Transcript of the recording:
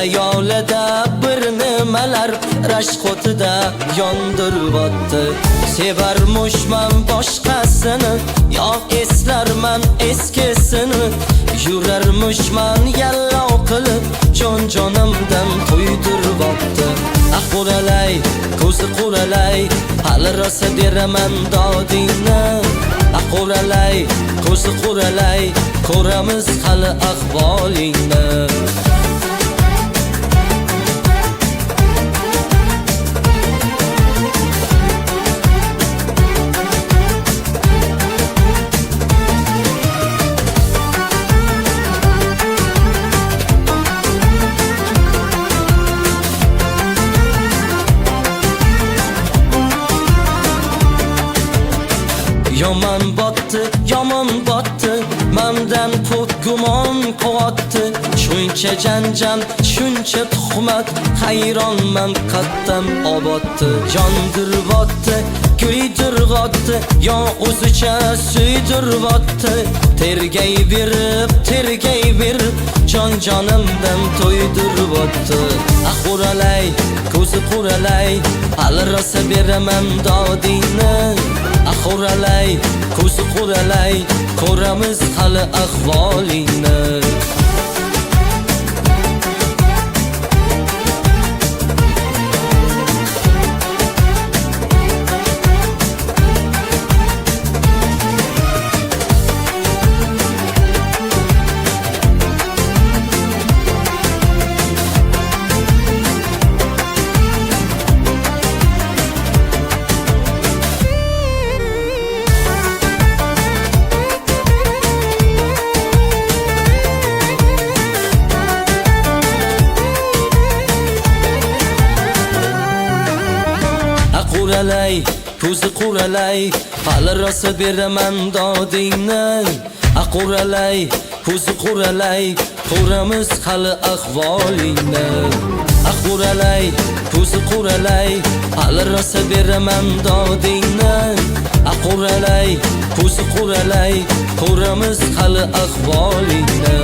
Hayolida bir nimalar rashk o'tida yondiribdi. Sevarmushman boshqasini, yo eslarman eskisini. Yurarmushman yallov qilib, jon-jonimdan to'ydiribdi. Quralay, ko'zi quralay, hali rosa beraman dodingni. Quralay, ko'zi quralay, ko'ramiz hali ahvolingni. Yomon botdi, mendan ko'p gumon qotdi. Shuncha janjal, shuncha tuhmat, hayronman qattam oboddi. Jondiribdi, kuydirg'otdi, yo o'zicha suydiribdi. Tergay berib, jon-jonimdan to'ydiribdi. Quralay, ko'zi quralay, hali rosa beraman dodingni. Quralay, ko'zi quralay, ko'ramiz hali ahvolingni. Quralay, ko'zi quralay, hali rosa beraman dodingni. Quralay, ko'zi quralay, ko'ramiz hali ahvolingni. Quralay, ko'zi quralay, hali rosa beraman dodingni. Quralay, ko'zi quralay, ko'ramiz hali ahvolingni.